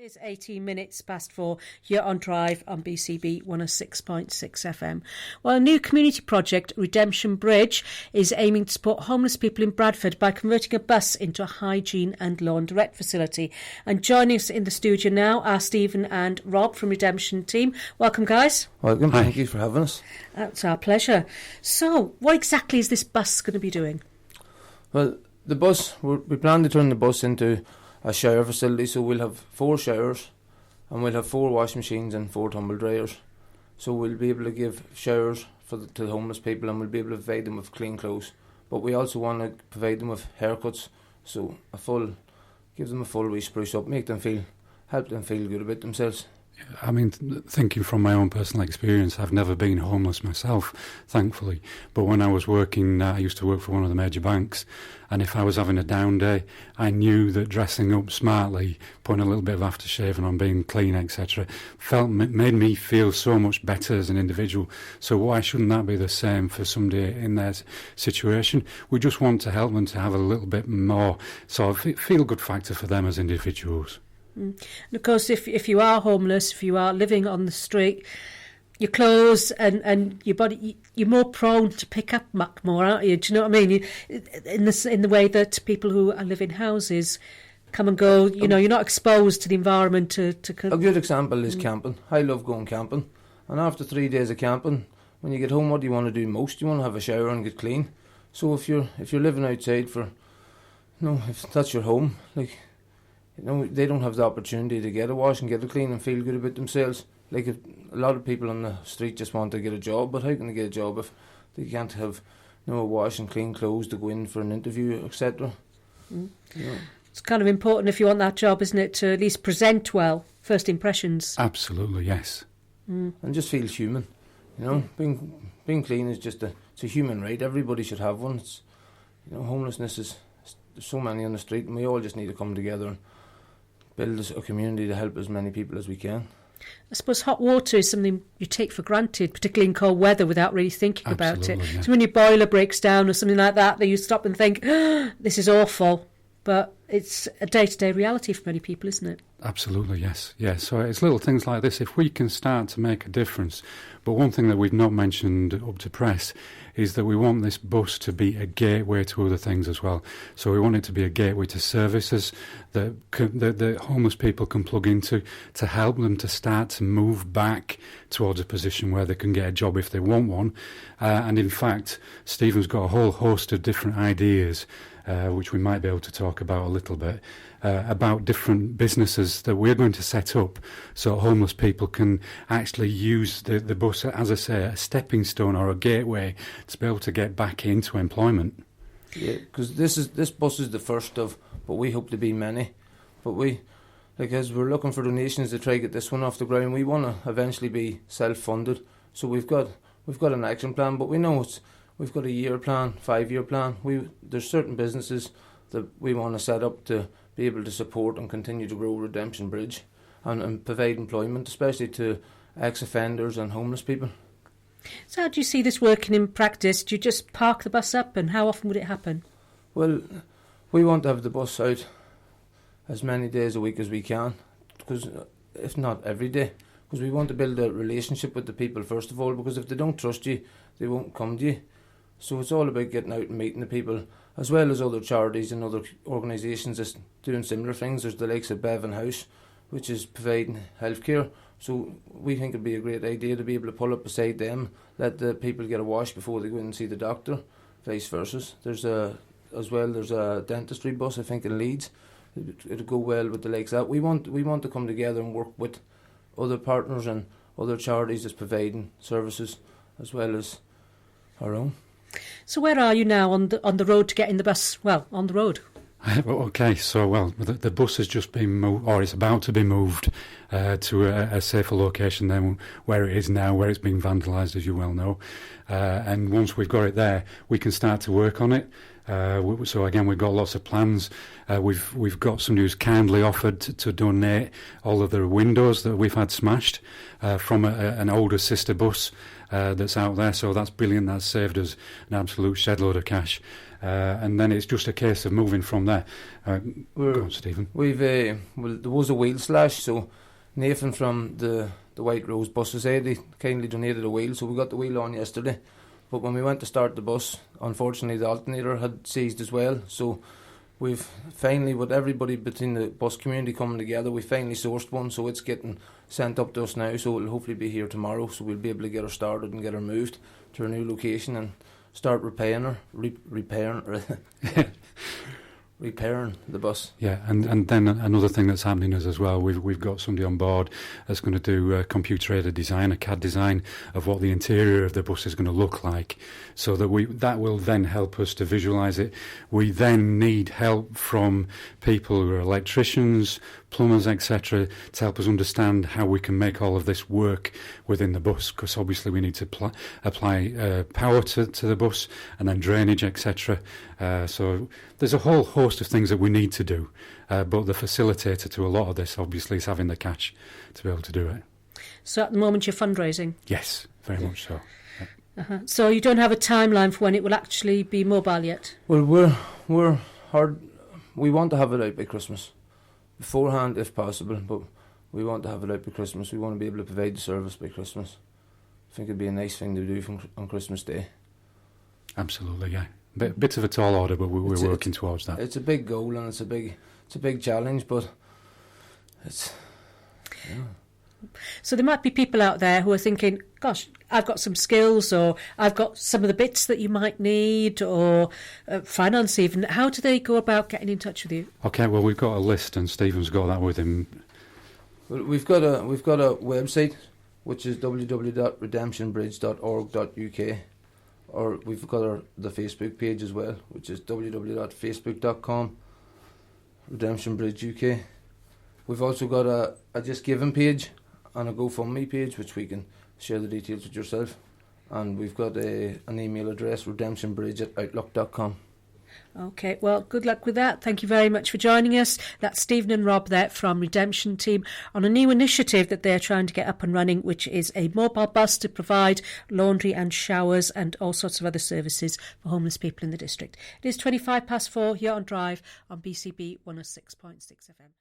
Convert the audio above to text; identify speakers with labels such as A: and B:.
A: It's 18 minutes past 4 here on Drive on Bcb 106.6 FM. Well, a new community project, Redemption Bridge, is aiming to support homeless people in Bradford by converting a bus into a hygiene and laundrette facility. And joining us in the studio now are Stephen and Rob from Redemption team. Welcome, guys.
B: Welcome. Thank you for having us.
A: That's our pleasure. So, what exactly is this bus going to be doing?
B: Well, the bus, we plan to turn the bus into a shower facility, so we'll have 4 showers and we'll have 4 washing machines and 4 tumble dryers. So we'll be able to give showers to the homeless people, and we'll be able to provide them with clean clothes. But we also want to provide them with haircuts, so give them a full wee spruce up, help them feel good about themselves.
C: I mean, thinking from my own personal experience, I've never been homeless myself, thankfully. But when I was working, I used to work for one of the major banks, and if I was having a down day, I knew that dressing up smartly, putting a little bit of aftershave on, being clean, etc., made me feel so much better as an individual. So why shouldn't that be the same for somebody in their situation? We just want to help them to have a little bit more sort of feel-good factor for them as individuals.
A: And of course, if you are homeless, if you are living on the street, your clothes and your body, you're more prone to pick up muck more, aren't you? Do you know what I mean? In the way that people who live in houses come and go, you're not exposed to the environment. A
B: good example is camping. I love going camping, and after 3 days of camping, when you get home, what do you want to do most? You want to have a shower and get clean. So if you're living outside if that's your home, they don't have the opportunity to get a wash and get a clean and feel good about themselves. Like, if a lot of people on the street just want to get a job, but how can they get a job if they can't have a wash and clean clothes to go in for an interview, etc.?
A: It's kind of important if you want that job, isn't it, to at least present well, first impressions.
C: Absolutely, yes.
B: And just feel human. Being clean is it's a human right. Everybody should have one. Homelessness there's so many on the street, and we all just need to come together and build a community to help as many people as we can.
A: I suppose hot water is something you take for granted, particularly in cold weather, without really thinking about it. Yeah. So when your boiler breaks down or something like that, you stop and think, this is awful. But it's a day-to-day reality for many people, isn't it?
C: Absolutely, yes. So it's little things like this. If we can start to make a difference. But one thing that we've not mentioned up to press is that we want this bus to be a gateway to other things as well. So we want it to be a gateway to services that the homeless people can plug into to help them to start to move back towards a position where they can get a job if they want one. And in fact, Stephen's got a whole host of different ideas which we might be able to talk about a little bit, about different businesses that we're going to set up so homeless people can actually use the bus, as I say, a stepping stone or a gateway to be able to get back into employment.
B: Yeah, because this bus is the first of, but we hope to be many. But as we're looking for donations to try to get this one off the ground, we want to eventually be self-funded. So we've got an action plan, but we know we've got a year plan, 5-year plan. There's certain businesses that we want to set up to be able to support and continue to grow Redemption Bridge and provide employment, especially to ex-offenders and homeless people.
A: So how do you see this working in practice? Do you just park the bus up, and how often would it happen?
B: Well, we want to have the bus out as many days a week as we can, because if not every day, because we want to build a relationship with the people first of all, because if they don't trust you, they won't come to you. So it's all about getting out and meeting the people, as well as other charities and other organisations that's doing similar things. There's the likes of Bevan House, which is providing healthcare. So we think it'd be a great idea to be able to pull up beside them, let the people get a wash before they go in and see the doctor, vice versa. There's a dentistry bus, I think, in Leeds. It'll go well with the likes of that. We want to come together and work with other partners and other charities that's providing services as well as our own.
A: So where are you now on the road to getting the bus? Well, on the road.
C: Okay, so the bus has just been moved, or it's about to be moved to a safer location than where it is now, where it's been vandalised, as you well know. And once we've got it there, we can start to work on it. So again, we've got lots of plans. We've got somebody who's kindly offered to donate all of the windows that we've had smashed from an older sister bus that's out there. So that's brilliant. That's saved us an absolute shed load of cash. And then it's just a case of moving from there. Go on, Stephen.
B: There was a wheel slash, so Nathan from the White Rose Bus Society kindly donated a wheel, so we got the wheel on yesterday. But when we went to start the bus, unfortunately the alternator had seized as well. So we've finally, with everybody between the bus community coming together, we finally sourced one. So it's getting sent up to us now. So it'll hopefully be here tomorrow. So we'll be able to get her started and get her moved to her new location and start repairing the bus.
C: Yeah, and then another thing that's happening is as well, we've got somebody on board that's going to do computer-aided design, a CAD design of what the interior of the bus is going to look like, so that will then help us to visualise it. We then need help from people who are electricians, plumbers, etc., to help us understand how we can make all of this work within the bus, because obviously we need to apply power to the bus and then drainage, etc. So there's a whole host of things that we need to do, but the facilitator to a lot of this obviously is having the cash to be able to do it.
A: So at the moment you're fundraising?
C: Yes, very much so.
A: Uh-huh. So you don't have a timeline for when it will actually be mobile yet?
B: Well, we're hard. We want to have it out by Christmas, beforehand if possible, but we want to have it out by Christmas. We want to be able to provide the service by Christmas. I think it'd be a nice thing to do on Christmas Day.
C: Absolutely, yeah. Bit of a tall order, but we're working towards that.
B: It's a big goal and it's a big challenge, but it's. Yeah.
A: So there might be people out there who are thinking, gosh, I've got some skills, or I've got some of the bits that you might need, or finance even. How do they go about getting in touch with you?
C: Okay, well, we've got a list, and Stephen's got that with him.
B: Well, we've got a website, which is www.redemptionbridge.org.uk, or we've got the Facebook page as well, which is www.facebook.com/redemptionbridge UK. We've also got a Just Giving page and a GoFundMe page, which we can share the details with yourself. And we've got an email address, redemptionbridge@outlook.com.
A: Okay, well, good luck with that. Thank you very much for joining us. That's Stephen and Rob there from Redemption Team on a new initiative that they're trying to get up and running, which is a mobile bus to provide laundry and showers and all sorts of other services for homeless people in the district. It is 4:25 here on Drive on BCB 106.6 FM.